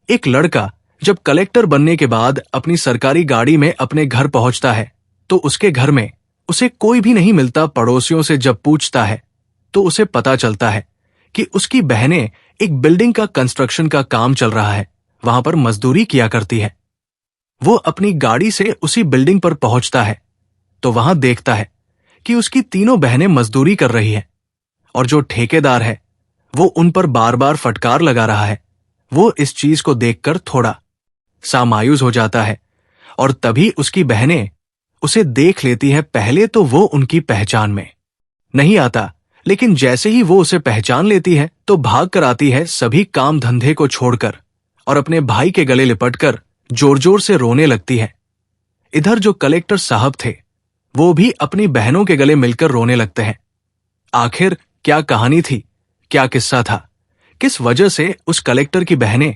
एक लड़का जब कलेक्टर बनने के बाद अपनी सरकारी गाड़ी में अपने घर पहुंचता है तो उसके घर में उसे कोई भी नहीं मिलता। पड़ोसियों से जब पूछता है तो उसे पता चलता है कि उसकी बहनें एक बिल्डिंग का कंस्ट्रक्शन का काम चल रहा है, वहां पर मजदूरी किया करती है। वो अपनी गाड़ी से उसी बिल्डिंग पर पहुंचता है तो वहां देखता है कि उसकी तीनों बहनें मजदूरी कर रही हैं और जो ठेकेदार है वो उन पर बार बार फटकार लगा रहा है। वो इस चीज को देखकर थोड़ा सा मायूस हो जाता है और तभी उसकी बहनें उसे देख लेती है। पहले तो वो उनकी पहचान में नहीं आता, लेकिन जैसे ही वो उसे पहचान लेती है तो भाग कर आती है सभी काम धंधे को छोड़कर और अपने भाई के गले लिपटकर जोर जोर से रोने लगती है। इधर जो कलेक्टर साहब थे वो भी अपनी बहनों के गले मिलकर रोने लगते हैं। आखिर क्या कहानी थी, क्या किस्सा था, किस वजह से उस कलेक्टर की बहनें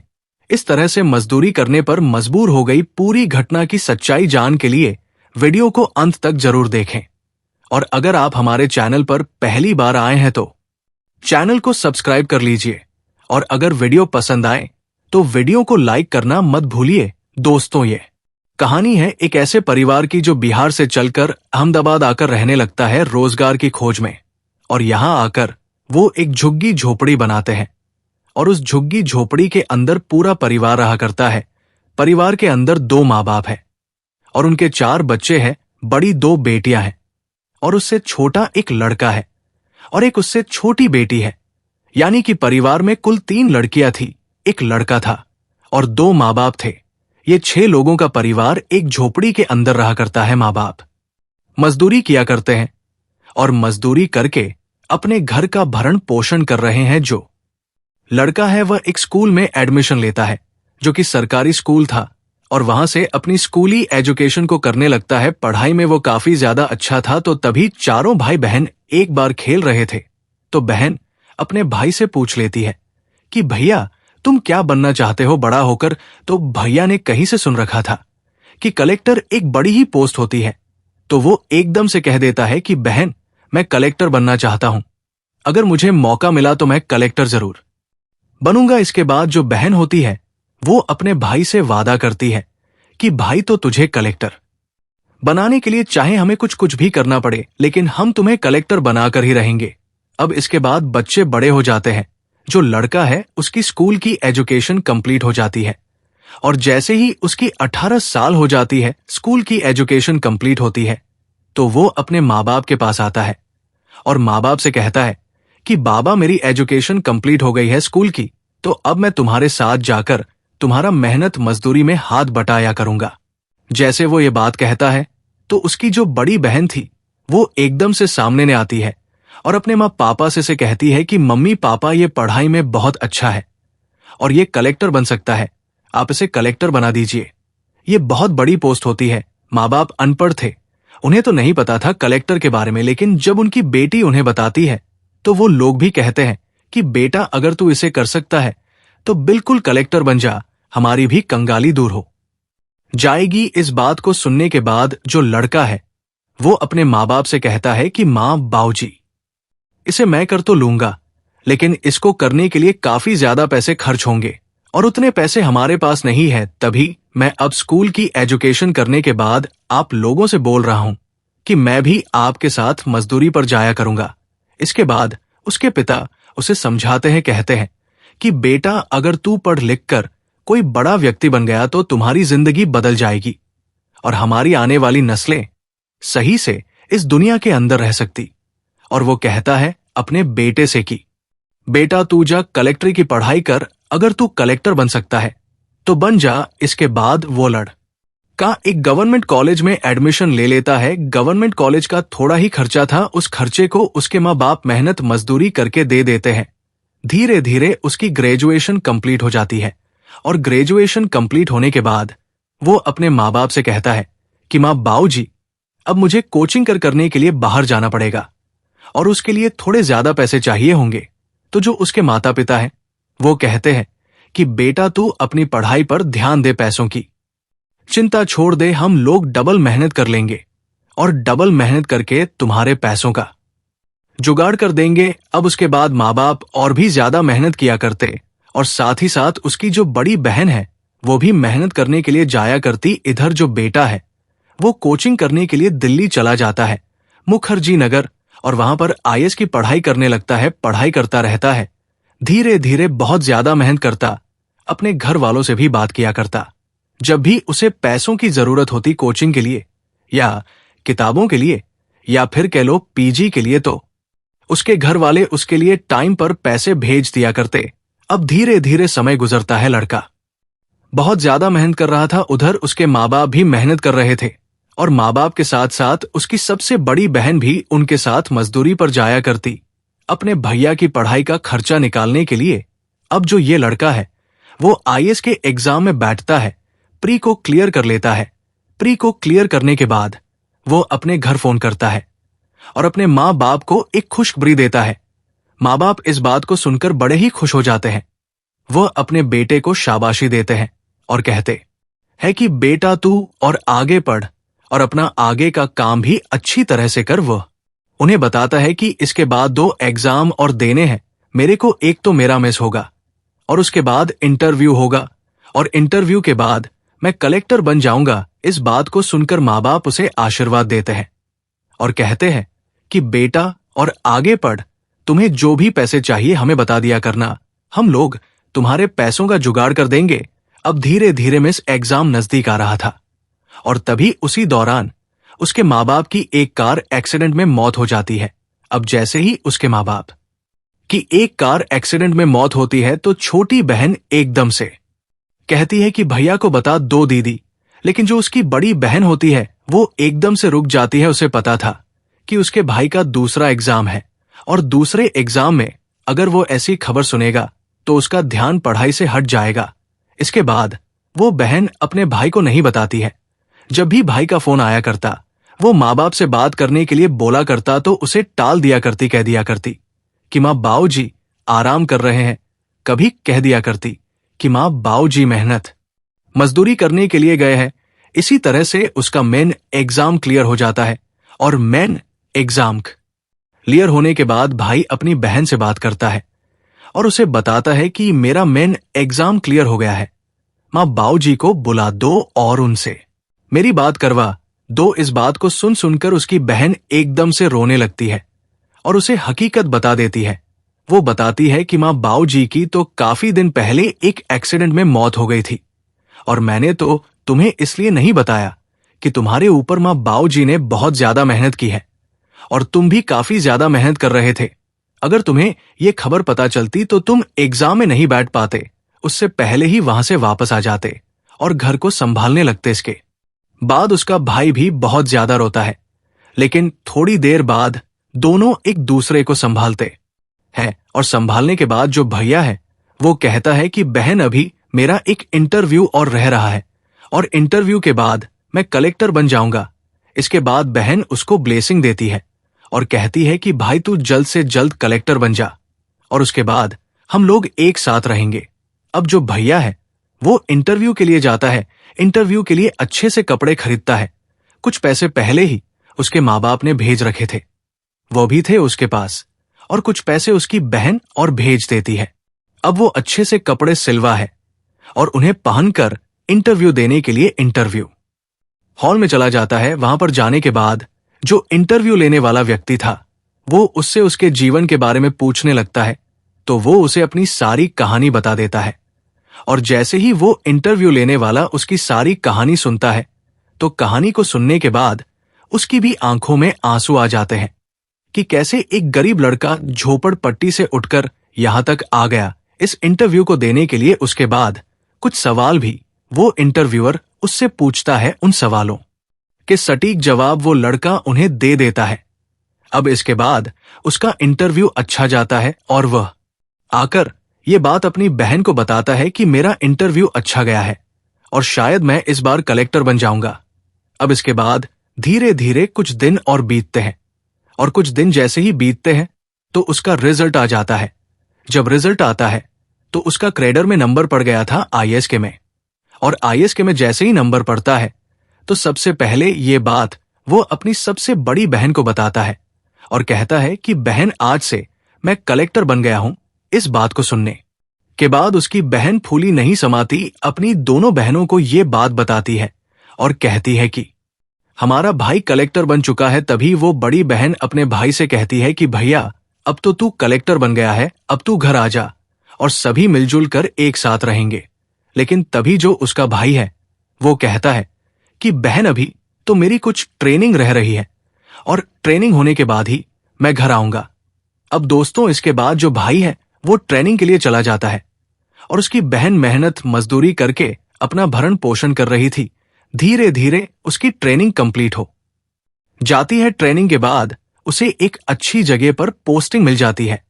इस तरह से मजदूरी करने पर मजबूर हो गई? पूरी घटना की सच्चाई जान के लिए वीडियो को अंत तक जरूर देखें। और अगर आप हमारे चैनल पर पहली बार आए हैं तो चैनल को सब्सक्राइब कर लीजिए और अगर वीडियो पसंद आए तो वीडियो को लाइक करना मत भूलिए। दोस्तों, ये कहानी है एक ऐसे परिवार की जो बिहार से चलकर अहमदाबाद आकर रहने लगता है रोजगार की खोज में, और यहां आकर वो एक झुग्गी झोपड़ी बनाते हैं और उस झुग्गी झोपड़ी के अंदर पूरा परिवार रहा करता है। परिवार के अंदर 2 माँ बाप हैं और उनके 4 बच्चे हैं। बड़ी 2 बेटियां हैं और उससे छोटा एक लड़का है और एक उससे छोटी बेटी है। यानी कि परिवार में कुल 3 लड़कियां थी, एक लड़का था और 2 माँ बाप थे। ये 6 लोगों का परिवार एक झोपड़ी के अंदर रहा करता है। माँ बाप मजदूरी किया करते हैं और मजदूरी करके अपने घर का भरण पोषण कर रहे हैं। जो लड़का है वह एक स्कूल में एडमिशन लेता है जो कि सरकारी स्कूल था और वहां से अपनी स्कूली एजुकेशन को करने लगता है। पढ़ाई में वो काफी ज्यादा अच्छा था। तो तभी चारों भाई बहन एक बार खेल रहे थे तो बहन अपने भाई से पूछ लेती है कि भैया तुम क्या बनना चाहते हो बड़ा होकर? तो भैया ने कहीं से सुन रखा था कि कलेक्टर एक बड़ी ही पोस्ट होती है, तो वो एकदम से कह देता है कि बहन मैं कलेक्टर बनना चाहता हूं, अगर मुझे मौका मिला तो मैं कलेक्टर जरूर बनूंगा। इसके बाद जो बहन होती है वो अपने भाई से वादा करती है कि भाई तो तुझे कलेक्टर बनाने के लिए चाहे हमें कुछ कुछ भी करना पड़े, लेकिन हम तुम्हें कलेक्टर बनाकर ही रहेंगे। अब इसके बाद बच्चे बड़े हो जाते हैं। जो लड़का है उसकी स्कूल की एजुकेशन कंप्लीट हो जाती है और जैसे ही उसकी 18 साल हो जाती है, स्कूल की एजुकेशन कंप्लीट होती है, तो वो अपने माँ बाप के पास आता है और माँ बाप से कहता है कि बाबा मेरी एजुकेशन कंप्लीट हो गई है स्कूल की, तो अब मैं तुम्हारे साथ जाकर तुम्हारा मेहनत मजदूरी में हाथ बटाया करूंगा। जैसे वो ये बात कहता है तो उसकी जो बड़ी बहन थी वो एकदम से सामने ने आती है और अपने माँ पापा से कहती है कि मम्मी पापा ये पढ़ाई में बहुत अच्छा है और ये कलेक्टर बन सकता है, आप इसे कलेक्टर बना दीजिए। ये बहुत बड़ी पोस्ट होती है। माँ बाप अनपढ़ थे, उन्हें तो नहीं पता था कलेक्टर के बारे में, लेकिन जब उनकी बेटी उन्हें बताती है तो वो लोग भी कहते हैं कि बेटा अगर तू इसे कर सकता है तो बिल्कुल कलेक्टर बन जा, हमारी भी कंगाली दूर हो जाएगी। इस बात को सुनने के बाद जो लड़का है वो अपने माँ बाप से कहता है कि माँ बाबूजी इसे मैं कर तो लूंगा, लेकिन इसको करने के लिए काफी ज्यादा पैसे खर्च होंगे और उतने पैसे हमारे पास नहीं है। तभी मैं अब स्कूल की एजुकेशन करने के बाद आप लोगों से बोल रहा हूं कि मैं भी आपके साथ मजदूरी पर जाया करूंगा। इसके बाद उसके पिता उसे समझाते हैं, कहते हैं कि बेटा अगर तू पढ़ लिख कर कोई बड़ा व्यक्ति बन गया तो तुम्हारी जिंदगी बदल जाएगी और हमारी आने वाली नस्लें सही से इस दुनिया के अंदर रह सकती। और वो कहता है अपने बेटे से कि बेटा तू जा कलेक्टरी की पढ़ाई कर, अगर तू कलेक्टर बन सकता है तो बन जा। इसके बाद वो लड़का एक गवर्नमेंट कॉलेज में एडमिशन ले लेता है। गवर्नमेंट कॉलेज का थोड़ा ही खर्चा था, उस खर्चे को उसके माँ बाप मेहनत मजदूरी करके दे देते हैं। धीरे धीरे उसकी ग्रेजुएशन कंप्लीट हो जाती है और ग्रेजुएशन कंप्लीट होने के बाद वो अपने माँ बाप से कहता है कि माँ बाबूजी अब मुझे कोचिंग करने के लिए बाहर जाना पड़ेगा और उसके लिए थोड़े ज्यादा पैसे चाहिए होंगे। तो जो उसके माता पिता हैं वो कहते हैं कि बेटा तू अपनी पढ़ाई पर ध्यान दे, पैसों की चिंता छोड़ दे, हम लोग डबल मेहनत कर लेंगे और डबल मेहनत करके तुम्हारे पैसों का जुगाड़ कर देंगे। अब उसके बाद माँ बाप और भी ज्यादा मेहनत किया करते और साथ ही साथ उसकी जो बड़ी बहन है वो भी मेहनत करने के लिए जाया करती। इधर जो बेटा है वो कोचिंग करने के लिए दिल्ली चला जाता है, मुखर्जी नगर, और वहां पर आईएएस की पढ़ाई करने लगता है। पढ़ाई करता रहता है, धीरे धीरे बहुत ज्यादा मेहनत करता, अपने घर वालों से भी बात किया करता। जब भी उसे पैसों की जरूरत होती कोचिंग के लिए या किताबों के लिए या फिर कह लो पीजी के लिए, तो उसके घर वाले उसके लिए टाइम पर पैसे भेज दिया करते। अब धीरे धीरे समय गुजरता है, लड़का बहुत ज्यादा मेहनत कर रहा था। उधर उसके माँ बाप भी मेहनत कर रहे थे और माँ बाप के साथ साथ उसकी सबसे बड़ी बहन भी उनके साथ मजदूरी पर जाया करती, अपने भैया की पढ़ाई का खर्चा निकालने के लिए। अब जो ये लड़का है वो आईएएस के एग्जाम में बैठता है, प्री को क्लियर कर लेता है। प्री को क्लियर करने के बाद वो अपने घर फोन करता है और अपने माँ बाप को एक खुशखबरी देता है। माँ बाप इस बात को सुनकर बड़े ही खुश हो जाते हैं। वह अपने बेटे को शाबाशी देते हैं और कहते हैं कि बेटा तू और आगे पढ़ और अपना आगे का काम भी अच्छी तरह से कर। वह उन्हें बताता है कि इसके बाद 2 एग्जाम और देने हैं मेरे को, एक तो मेरा मिस होगा और उसके बाद इंटरव्यू होगा और इंटरव्यू के बाद मैं कलेक्टर बन जाऊंगा। इस बात को सुनकर माँ बाप उसे आशीर्वाद देते हैं और कहते हैं कि बेटा और आगे पढ़, तुम्हें जो भी पैसे चाहिए हमें बता दिया करना, हम लोग तुम्हारे पैसों का जुगाड़ कर देंगे। अब धीरे धीरे मिस एग्जाम नजदीक आ रहा था और तभी उसी दौरान उसके माँ बाप की एक कार एक्सीडेंट में मौत हो जाती है। अब जैसे ही उसके माँ बाप की एक कार एक्सीडेंट में मौत होती है तो छोटी बहन एकदम से कहती है कि भैया को बता दो दीदी। लेकिन जो उसकी बड़ी बहन होती है वो एकदम से रुक जाती है। उसे पता था कि उसके भाई का दूसरा एग्जाम है और दूसरे एग्जाम में अगर वो ऐसी खबर सुनेगा तो उसका ध्यान पढ़ाई से हट जाएगा। इसके बाद वो बहन अपने भाई को नहीं बताती है। जब भी भाई का फोन आया करता वो माँ बाप से बात करने के लिए बोला करता तो उसे टाल दिया करती, कह दिया करती कि माँ बाऊजी आराम कर रहे हैं। कभी कह दिया करती कि माँ बाऊजी मेहनत मजदूरी करने के लिए गए हैं। इसी तरह से उसका मेन एग्जाम क्लियर हो जाता है और मेन एग्जाम क्लियर होने के बाद भाई अपनी बहन से बात करता है और उसे बताता है कि मेरा मेन एग्जाम क्लियर हो गया है, माँ बाऊजी को बुला दो और उनसे मेरी बात करवा दो। इस बात को सुन सुनकर उसकी बहन एकदम से रोने लगती है और उसे हकीकत बता देती है। वो बताती है कि माँ बाऊजी की तो काफी दिन पहले एक एक्सीडेंट में मौत हो गई थी और मैंने तो तुम्हें इसलिए नहीं बताया कि तुम्हारे ऊपर माँ बाऊजी ने बहुत ज्यादा मेहनत की है और तुम भी काफी ज्यादा मेहनत कर रहे थे। अगर तुम्हें ये खबर पता चलती तो तुम एग्जाम में नहीं बैठ पाते, उससे पहले ही वहां से वापस आ जाते और घर को संभालने लगते। इसके बाद उसका भाई भी बहुत ज्यादा रोता है, लेकिन थोड़ी देर बाद दोनों एक दूसरे को संभालते हैं और संभालने के बाद जो भैया है वो कहता है कि बहन अभी मेरा एक इंटरव्यू और रह रहा है और इंटरव्यू के बाद मैं कलेक्टर बन जाऊंगा। इसके बाद बहन उसको ब्लेसिंग देती है और कहती है कि भाई तू जल्द से जल्द कलेक्टर बन जा और उसके बाद हम लोग एक साथ रहेंगे। अब जो भैया है वो इंटरव्यू के लिए जाता है, इंटरव्यू के लिए अच्छे से कपड़े खरीदता है। कुछ पैसे पहले ही उसके माँ बाप ने भेज रखे थे, वो भी थे उसके पास, और कुछ पैसे उसकी बहन और भेज देती है। अब वो अच्छे से कपड़े सिलवा है और उन्हें पहनकर इंटरव्यू देने के लिए इंटरव्यू हॉल में चला जाता है। वहां पर जाने के बाद जो इंटरव्यू लेने वाला व्यक्ति था वो उससे उसके जीवन के बारे में पूछने लगता है तो वो उसे अपनी सारी कहानी बता देता है और जैसे ही वो इंटरव्यू लेने वाला उसकी सारी कहानी सुनता है तो कहानी को सुनने के बाद उसकी भी आंखों में आंसू आ जाते हैं कि कैसे एक गरीब लड़का झोपड़पट्टी से उठकर यहां तक आ गया इस इंटरव्यू को देने के लिए। उसके बाद कुछ सवाल भी वो इंटरव्यूअर उससे पूछता है, उन सवालों के सटीक जवाब वो लड़का उन्हें दे देता है। अब इसके बाद उसका इंटरव्यू अच्छा जाता है और वह आकर ये बात अपनी बहन को बताता है कि मेरा इंटरव्यू अच्छा गया है और शायद मैं इस बार कलेक्टर बन जाऊंगा। अब इसके बाद धीरे धीरे कुछ दिन और बीतते हैं और कुछ दिन जैसे ही बीतते हैं तो उसका रिजल्ट आ जाता है। जब रिजल्ट आता है तो उसका क्रेडर में नंबर पड़ गया था आईएएस के में, और आईएएस के में जैसे ही नंबर पड़ता है तो सबसे पहले ये बात वो अपनी सबसे बड़ी बहन को बताता है और कहता है कि बहन आज से मैं कलेक्टर बन गया हूं। इस बात को सुनने के बाद उसकी बहन फूली नहीं समाती अपनी दोनों बहनों को ये बात बताती है और कहती है कि हमारा भाई कलेक्टर बन चुका है। तभी वो बड़ी बहन अपने भाई से कहती है कि भैया, अब तो तू कलेक्टर बन गया है, अब तू घर आ जा और सभी मिलजुल कर एक साथ रहेंगे। लेकिन तभी जो उसका भाई है वो कहता है कि बहन, अभी तो मेरी कुछ ट्रेनिंग रह रही है और ट्रेनिंग होने के बाद ही मैं घर आऊंगा। अब दोस्तों, इसके बाद जो भाई है वो ट्रेनिंग के लिए चला जाता है और उसकी बहन मेहनत मजदूरी करके अपना भरण पोषण कर रही थी। धीरे धीरे उसकी ट्रेनिंग कंप्लीट हो जाती है। ट्रेनिंग के बाद उसे एक अच्छी जगह पर पोस्टिंग मिल जाती है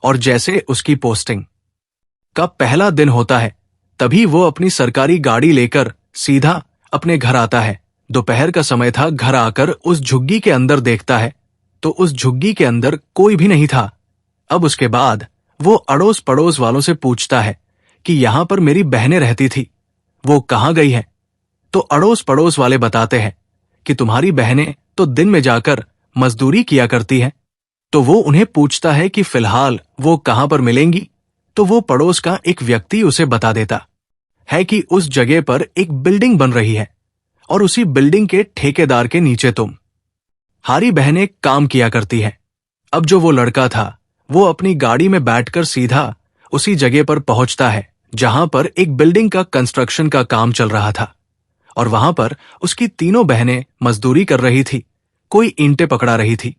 और जैसे उसकी पोस्टिंग का पहला दिन होता है तभी वो अपनी सरकारी गाड़ी लेकर सीधा अपने घर आता है। दोपहर का समय था। घर आकर उस झुग्गी के अंदर देखता है तो उस झुग्गी के अंदर कोई भी नहीं था। अब उसके बाद वो अड़ोस पड़ोस वालों से पूछता है कि यहां पर मेरी बहनें रहती थी, वो कहां गई है? तो अड़ोस पड़ोस वाले बताते हैं कि तुम्हारी बहनें तो दिन में जाकर मजदूरी किया करती हैं। तो वो उन्हें पूछता है कि फिलहाल वो कहां पर मिलेंगी। तो वो पड़ोस का एक व्यक्ति उसे बता देता है कि उस जगह पर एक बिल्डिंग बन रही है और उसी बिल्डिंग के ठेकेदार के नीचे हारी बहनें काम किया करती है। अब जो वो लड़का था वो अपनी गाड़ी में बैठकर सीधा उसी जगह पर पहुंचता है जहां पर एक बिल्डिंग का कंस्ट्रक्शन का काम चल रहा था और वहां पर उसकी तीनों बहनें मजदूरी कर रही थी। कोई ईंटें पकड़ा रही थी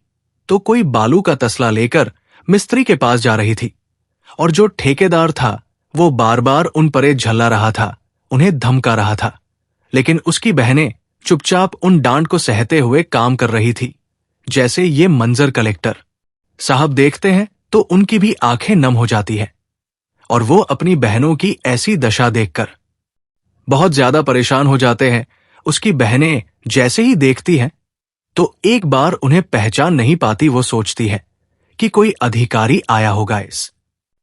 तो कोई बालू का तसला लेकर मिस्त्री के पास जा रही थी और जो ठेकेदार था वो बार बार उन पर झल्ला रहा था, उन्हें धमका रहा था। लेकिन उसकी बहनें चुपचाप उन डांट को सहते हुए काम कर रही थी। जैसे ये मंजर कलेक्टर साहब देखते हैं तो उनकी भी आंखें नम हो जाती है और वो अपनी बहनों की ऐसी दशा देखकर बहुत ज्यादा परेशान हो जाते हैं। उसकी बहनें जैसे ही देखती हैं तो एक बार उन्हें पहचान नहीं पाती। वो सोचती है कि कोई अधिकारी आया होगा इस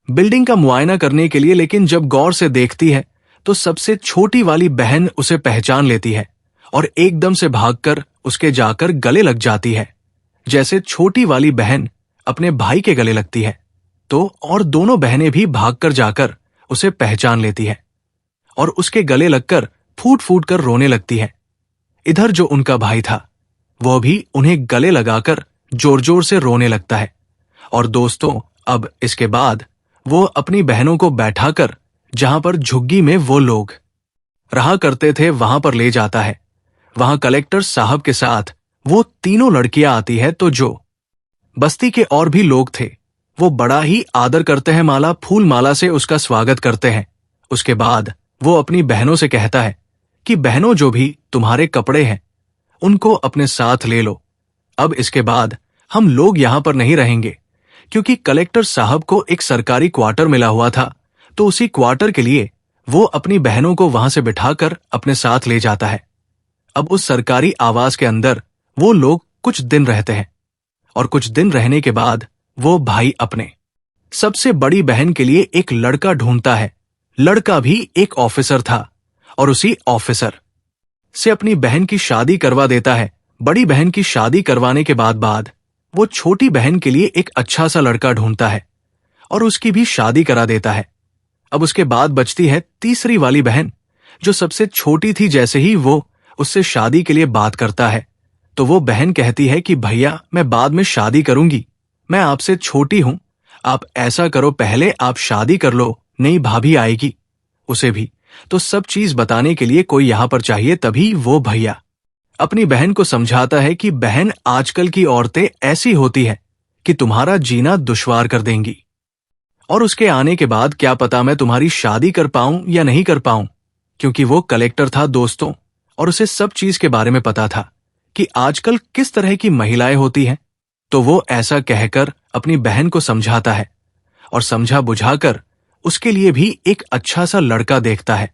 बिल्डिंग का मुआयना करने के लिए। लेकिन जब गौर से देखती है तो सबसे छोटी वाली बहन उसे पहचान लेती है और एकदम से भागकर उसके जाकर गले लग जाती है, जैसे छोटी वाली बहन अपने भाई के गले लगती है। तो और दोनों बहनें भी भागकर जाकर उसे पहचान लेती है और उसके गले लगकर फूट फूट कर रोने लगती है। इधर जो उनका भाई था वो भी उन्हें गले लगाकर जोर जोर से रोने लगता है। और दोस्तों, अब इसके बाद वो अपनी बहनों को बैठाकर जहां पर झुग्गी में वो लोग रहा करते थे वहां पर ले जाता है। वहां कलेक्टर साहब के साथ वो तीनों लड़कियां आती है। तो जो बस्ती के और भी लोग थे वो बड़ा ही आदर करते हैं, माला फूल माला से उसका स्वागत करते हैं। उसके बाद वो अपनी बहनों से कहता है कि बहनों, जो भी तुम्हारे कपड़े हैं उनको अपने साथ ले लो। अब इसके बाद हम लोग यहां पर नहीं रहेंगे क्योंकि कलेक्टर साहब को एक सरकारी क्वार्टर मिला हुआ था। तो उसी क्वार्टर के लिए वो अपनी बहनों को वहां से बिठाकर अपने साथ ले जाता है। अब उस सरकारी आवास के अंदर वो लोग कुछ दिन रहते हैं और कुछ दिन रहने के बाद वो भाई अपने सबसे बड़ी बहन के लिए एक लड़का ढूंढता है। लड़का भी एक ऑफिसर था और उसी ऑफिसर से अपनी बहन की शादी करवा देता है। बड़ी बहन की शादी करवाने के बाद वो छोटी बहन के लिए एक अच्छा सा लड़का ढूंढता है और उसकी भी शादी करा देता है। अब उसके बाद बचती है तीसरी वाली बहन जो सबसे छोटी थी। जैसे ही वो उससे शादी के लिए बात करता है तो वो बहन कहती है कि भैया, मैं बाद में शादी करूंगी, मैं आपसे छोटी हूं, आप ऐसा करो पहले आप शादी कर लो, नई भाभी आएगी, उसे भी तो सब चीज बताने के लिए कोई यहां पर चाहिए। तभी वो भैया अपनी बहन को समझाता है कि बहन, आजकल की औरतें ऐसी होती है कि तुम्हारा जीना दुश्वार कर देंगी और उसके आने के बाद क्या पता मैं तुम्हारी शादी कर पाऊं या नहीं कर पाऊं। क्योंकि वो कलेक्टर था दोस्तों और उसे सब चीज के बारे में पता था कि आजकल किस तरह की महिलाएं होती हैं। तो वो ऐसा कहकर अपनी बहन को समझाता है और समझा बुझाकर उसके लिए भी एक अच्छा सा लड़का देखता है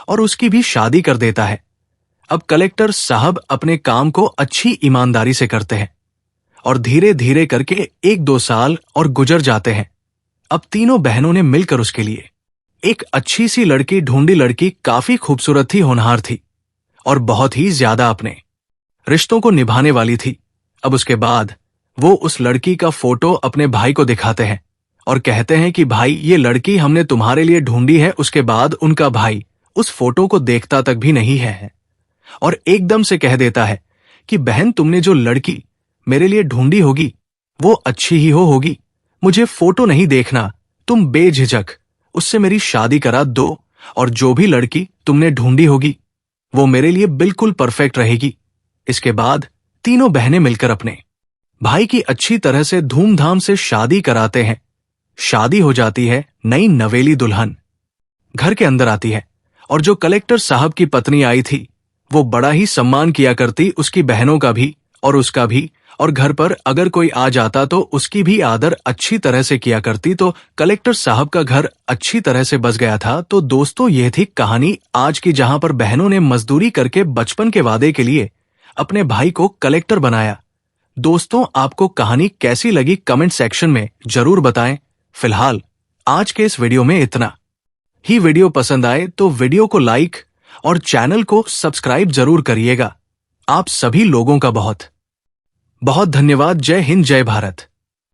और उसकी भी शादी कर देता है। अब कलेक्टर साहब अपने काम को अच्छी ईमानदारी से करते हैं और धीरे धीरे करके 1-2 साल और गुजर जाते हैं। अब तीनों बहनों ने मिलकर उसके लिए एक अच्छी सी लड़की ढूंढी। लड़की काफी खूबसूरत थी, होनहार थी और बहुत ही ज्यादा अपने रिश्तों को निभाने वाली थी। अब उसके बाद वो उस लड़की का फोटो अपने भाई को दिखाते हैं और कहते हैं कि भाई ये लड़की हमने तुम्हारे लिए ढूंढी है। उसके बाद उनका भाई उस फोटो को देखता तक भी नहीं है और एकदम से कह देता है कि बहन, तुमने जो लड़की मेरे लिए ढूंढी होगी वो अच्छी ही होगी, मुझे फोटो नहीं देखना, तुम बेझिझक उससे मेरी शादी करा दो और जो भी लड़की तुमने ढूंढी होगी वो मेरे लिए बिल्कुल परफेक्ट रहेगी। इसके बाद तीनों बहनें मिलकर अपने भाई की अच्छी तरह से धूमधाम से शादी कराते हैं। शादी हो जाती है। नई नवेली दुल्हन घर के अंदर आती है और जो कलेक्टर साहब की पत्नी आई थी वो बड़ा ही सम्मान किया करती, उसकी बहनों का भी और उसका भी, और घर पर अगर कोई आ जाता तो उसकी भी आदर अच्छी तरह से किया करती। तो कलेक्टर साहब का घर अच्छी तरह से बस गया था। तो दोस्तों, यह थी कहानी आज की, जहां पर बहनों ने मजदूरी करके बचपन के वादे के लिए अपने भाई को कलेक्टर बनाया। दोस्तों, आपको कहानी कैसी लगी कमेंट सेक्शन में जरूर बताएं। फिलहाल आज के इस वीडियो में इतना ही। वीडियो पसंद आए तो वीडियो को लाइक और चैनल को सब्सक्राइब जरूर करिएगा। आप सभी लोगों का बहुत बहुत धन्यवाद। जय हिंद, जय भारत।